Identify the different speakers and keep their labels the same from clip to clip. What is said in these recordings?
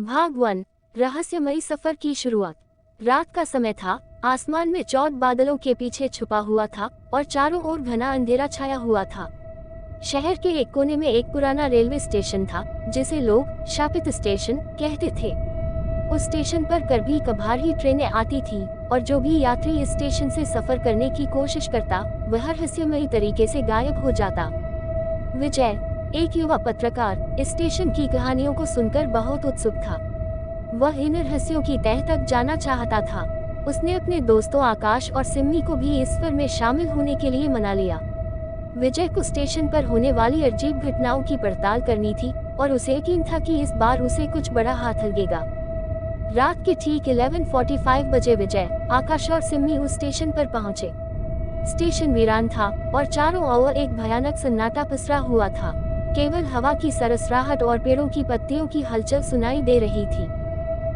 Speaker 1: भाग 1। रहस्यमयी सफर की शुरुआत। रात का समय था, आसमान में चौथ बादलों के पीछे छुपा हुआ था और चारों ओर घना अंधेरा छाया हुआ था। शहर के एक कोने में एक पुराना रेलवे स्टेशन था, जिसे लोग शापित स्टेशन कहते थे। उस स्टेशन पर कभी कभार ही ट्रेनें आती थीं, और जो भी यात्री इस स्टेशन से सफर करने की कोशिश करता, वह रहस्यमयी तरीके से गायब हो जाता। विजय, एक युवा पत्रकार, इस स्टेशन की कहानियों को सुनकर बहुत उत्सुक था। वह इन रहस्यों की तह तक जाना चाहता था। उसने अपने दोस्तों आकाश और सिम्मी को भी इस सफर में शामिल होने के लिए मना लिया। विजय को स्टेशन पर होने वाली अजीब घटनाओं की पड़ताल करनी थी, और उसे यकीन था कि इस बार उसे कुछ बड़ा हाथ लगेगा। रात के ठीक 11:45 बजे विजय, आकाश और सिम्मी उस स्टेशन पर पहुंचे। स्टेशन वीरान था और चारों ओर एक भयानक सन्नाटा पसरा हुआ था। केवल हवा की सरसराहट और पेड़ों की पत्तियों की हलचल सुनाई दे रही थी।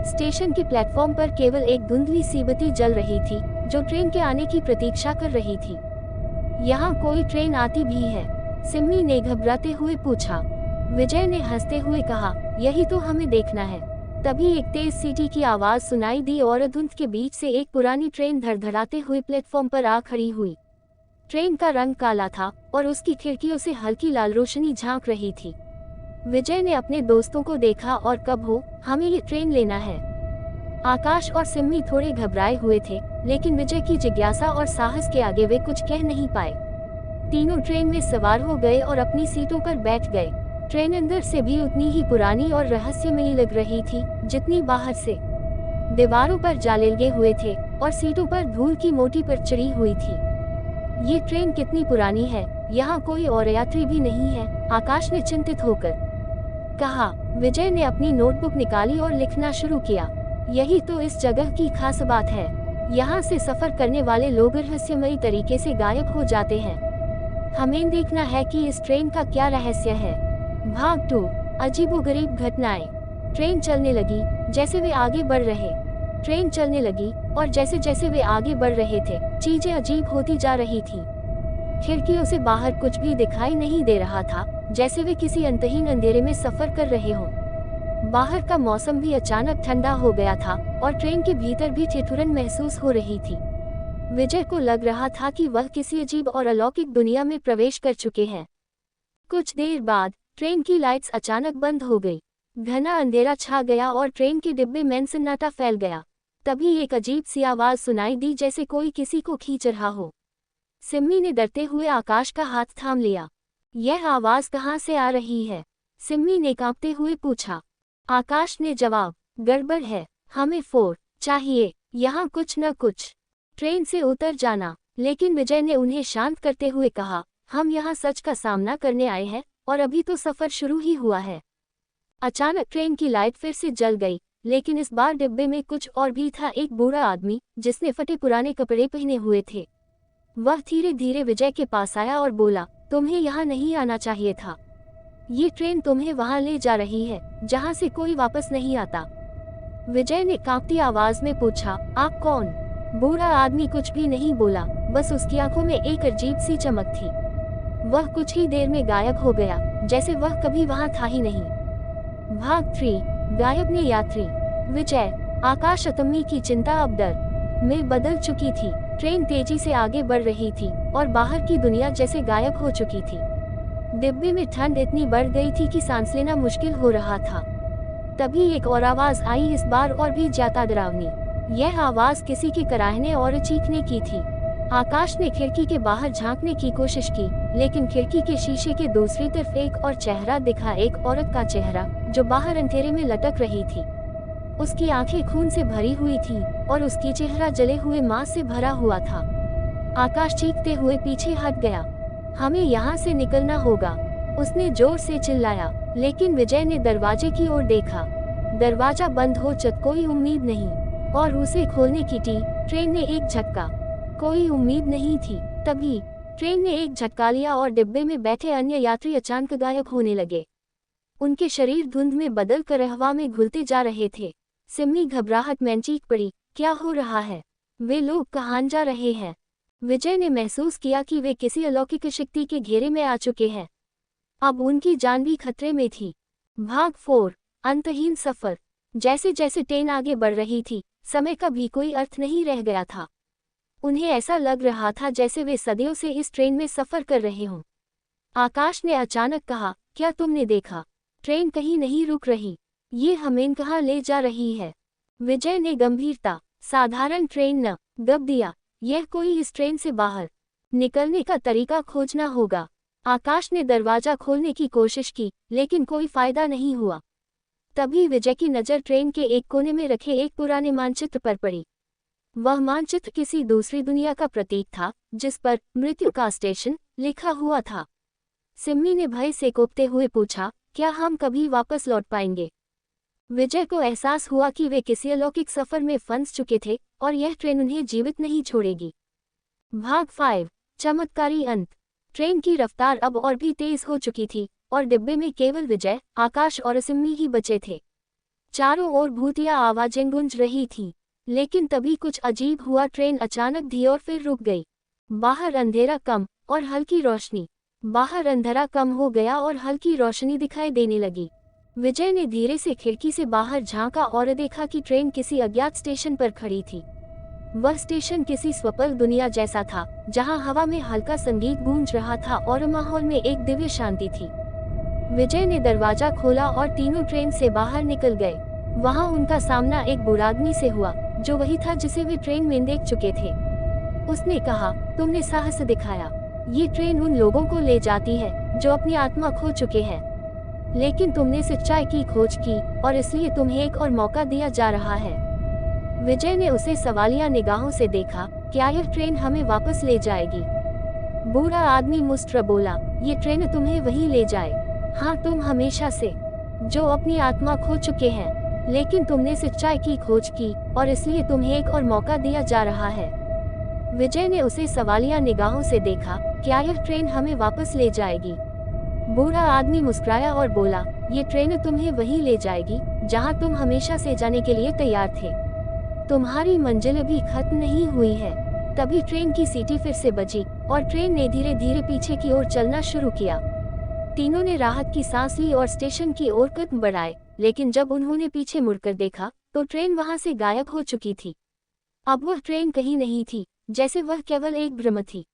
Speaker 1: स्टेशन के प्लेटफॉर्म पर केवल एक धुंधली सी बत्ती जल रही थी, जो ट्रेन के आने की प्रतीक्षा कर रही थी। यहाँ कोई ट्रेन आती भी है? सिम्मी ने घबराते हुए पूछा। विजय ने हंसते हुए कहा, यही तो हमें देखना है। तभी एक तेज सीटी की आवाज सुनाई दी और धुंध के बीच से एक पुरानी ट्रेन धड़धड़ाते हुए प्लेटफॉर्म पर आ खड़ी हुई। ट्रेन का रंग काला था और उसकी खिड़कियों से हल्की लाल रोशनी झांक रही थी। विजय ने अपने दोस्तों को देखा और कब हो, हमें ये ट्रेन लेना है। आकाश और सिम्मी थोड़े घबराए हुए थे, लेकिन विजय की जिज्ञासा और साहस के आगे वे कुछ कह नहीं पाए। तीनों ट्रेन में सवार हो गए और अपनी सीटों पर बैठ गए। ट्रेन अंदर से भी उतनी ही पुरानी और रहस्यमयी लग रही थी जितनी बाहर से। दीवारों पर जाले लगे हुए थे और सीटों पर धूल की मोटी परत चढ़ी हुई थी। ये ट्रेन कितनी पुरानी है, यहाँ कोई और यात्री भी नहीं है, आकाश ने चिंतित होकर कहा। विजय ने अपनी नोटबुक निकाली और लिखना शुरू किया। यही तो इस जगह की खास बात है। यहाँ से सफर करने वाले लोग रहस्यमयी तरीके से गायब हो जाते हैं। हमें देखना है कि इस ट्रेन का क्या रहस्य है। भाग 2। अजीबोगरीब घटनाएं। ट्रेन चलने लगी। जैसे वे आगे बढ़ रहे, ट्रेन चलने लगी और जैसे जैसे वे आगे बढ़ रहे थे, चीजें अजीब होती जा रही थी। खिड़कियों से बाहर कुछ भी दिखाई नहीं दे रहा था, जैसे वे किसी अंतहीन अंधेरे में सफर कर रहे हों। बाहर का मौसम भी अचानक ठंडा हो गया था और ट्रेन के भीतर भी ठिठुरन महसूस हो रही थी। विजय को लग रहा था कि वह किसी अजीब और अलौकिक दुनिया में प्रवेश कर चुके हैं। कुछ देर बाद ट्रेन की लाइट्स अचानक बंद हो गई। घना अंधेरा छा गया और ट्रेन के डिब्बे में सन्नाटा फैल गया। तभी एक अजीब सी आवाज सुनाई दी, जैसे कोई किसी को खींच रहा हो। सिम्मी ने डरते हुए आकाश का हाथ थाम लिया। यह आवाज कहाँ से आ रही है? सिम्मी ने कांपते हुए पूछा। आकाश ने जवाब, गड़बड़ है, हमें फोर चाहिए, यहाँ कुछ न कुछ। ट्रेन से उतर जाना। लेकिन विजय ने उन्हें शांत करते हुए कहा, हम यहाँ सच का सामना करने आए हैं और अभी तो सफर शुरू ही हुआ है। अचानक ट्रेन की लाइट फिर से जल गई, लेकिन इस बार डिब्बे में कुछ और भी था। एक बूढ़ा आदमी जिसने फटे पुराने कपड़े पहने हुए थे। वह धीरे धीरे विजय के पास आया और बोला, तुम्हें यहाँ नहीं आना चाहिए था। ये ट्रेन तुम्हें वहाँ ले जा रही है जहाँ से कोई वापस नहीं आता। विजय ने कांपती आवाज में पूछा, आप कौन? बूढ़ा आदमी कुछ भी नहीं बोला, बस उसकी आंखों में एक अजीब सी चमक थी। वह कुछ ही देर में गायब हो गया, जैसे वह कभी वहाँ था ही नहीं। भाग 3। गायब ने यात्री। विजय, आकाश अतम्मी की चिंता अब डर में बदल चुकी थी। ट्रेन तेजी से आगे बढ़ रही थी और बाहर की दुनिया जैसे गायब हो चुकी थी। डिब्बे में ठंड इतनी बढ़ गई थी कि सांस लेना मुश्किल हो रहा था। तभी एक और आवाज आई, इस बार और भी ज्यादा डरावनी। यह आवाज किसी के कराहने और चीखने की थी। आकाश ने खिड़की के बाहर झांकने की कोशिश की, लेकिन खिड़की के शीशे के दूसरी तरफ एक और चेहरा दिखा, एक औरत का चेहरा जो बाहर अंधेरे में लटक रही थी। उसकी आंखें खून से भरी हुई थी और उसकी चेहरा जले हुए मांस से भरा हुआ था। आकाश चीखते हुए पीछे हट गया। हमें यहाँ से निकलना होगा, उसने जोर से चिल्लाया। लेकिन विजय ने दरवाजे की ओर देखा। दरवाजा बंद हो चुका, कोई उम्मीद नहीं, और उसे खोलने की ट्रेन ने एक झटका। कोई उम्मीद नहीं थी। तभी ट्रेन ने एक झटका लिया और डिब्बे में बैठे अन्य यात्री अचानक गायब होने लगे। उनके शरीर धुंध में बदल कर हवा में घुलते जा रहे थे। सिम्मी घबराहट में चीख पड़ी, क्या हो रहा है? वे लोग कहाँ जा रहे हैं? विजय ने महसूस किया कि वे किसी अलौकिक शक्ति के घेरे में आ चुके हैं। अब उनकी जान भी खतरे में थी। भाग 4। अंतहीन सफर। जैसे जैसे ट्रेन आगे बढ़ रही थी, समय का भी कोई अर्थ नहीं रह गया था। उन्हें ऐसा लग रहा था जैसे वे सदियों से इस ट्रेन में सफर कर रहे हों। आकाश ने अचानक कहा, क्या तुमने देखा? ट्रेन कहीं नहीं रुक रही। ये हमें कहाँ ले जा रही है? विजय ने गंभीरता, साधारण ट्रेन न, गब दिया। यह कोई इस ट्रेन से बाहर निकलने का तरीका खोजना होगा। आकाश ने दरवाजा खोलने की कोशिश की, लेकिन कोई फायदा नहीं हुआ। तभी विजय की नज़र ट्रेन के एक कोने में रखे एक पुराने मानचित्र पर पड़ी। वह मानचित्र किसी दूसरी दुनिया का प्रतीक था, जिस पर मृत्यु का स्टेशन लिखा हुआ था। सिम्मी ने भय से कोपते हुए पूछा, क्या हम कभी वापस लौट पाएंगे? विजय को एहसास हुआ कि वे किसी अलौकिक सफर में फंस चुके थे और यह ट्रेन उन्हें जीवित नहीं छोड़ेगी। भाग 5, चमत्कारी अंत। ट्रेन की रफ्तार अब और भी तेज हो चुकी थी और डिब्बे में केवल विजय, आकाश और सिम्मी ही बचे थे। चारों ओर भूतिया आवाजें गूंज रही थीं, लेकिन तभी कुछ अजीब हुआ। ट्रेन अचानक धी और फिर रुक गई। बाहर अंधेरा कम और हल्की रोशनी। बाहर अंधेरा कम हो गया और हल्की रोशनी दिखाई देने लगी। विजय ने धीरे से खिड़की से बाहर झांका और देखा कि ट्रेन किसी अज्ञात स्टेशन पर खड़ी थी। वह स्टेशन किसी स्वप्न दुनिया जैसा था, जहां हवा में हल्का संगीत गूंज रहा था और माहौल में एक दिव्य शांति थी। विजय ने दरवाजा खोला और तीनों ट्रेन से बाहर निकल गए। वहां उनका सामना एक बूढ़ा आदमी से हुआ, जो वही था जिसे वे ट्रेन में देख चुके थे। उसने कहा, तुमने साहस दिखाया। ये ट्रेन उन लोगों को ले जाती है जो अपनी आत्मा खो चुके हैं, लेकिन तुमने सच्चाई की खोज की और इसलिए तुम्हें एक और मौका दिया जा रहा है। विजय ने उसे सवालिया निगाहों से देखा, क्या यह ट्रेन हमें वापस ले जाएगी? बूढ़ा आदमी मुस्कुरा बोला, ये ट्रेन तुम्हें वहीं ले जाए। हाँ, तुम हमेशा से जो अपनी आत्मा खो चुके हैं, लेकिन तुमने सच्चाई की खोज की और इसलिए तुम्हें एक और मौका दिया जा रहा है। विजय ने उसे सवालिया निगाहों से देखा, क्या यह ट्रेन हमें वापस ले जाएगी? बूढ़ा आदमी मुस्कुराया और बोला, ये ट्रेन तुम्हें वहीं ले जाएगी जहां तुम हमेशा से जाने के लिए तैयार थे। तुम्हारी मंजिल भी खत्म नहीं हुई है। तभी ट्रेन की सीटी फिर से बजी और ट्रेन ने धीरे धीरे पीछे की ओर चलना शुरू किया। तीनों ने राहत की सांस ली और स्टेशन की ओर कदम बढ़ाए, लेकिन जब उन्होंने पीछे मुड़कर देखा तो ट्रेन वहां से गायब हो चुकी थी। अब वह ट्रेन कहीं नहीं थी, जैसे वह केवल एक भ्रम थी।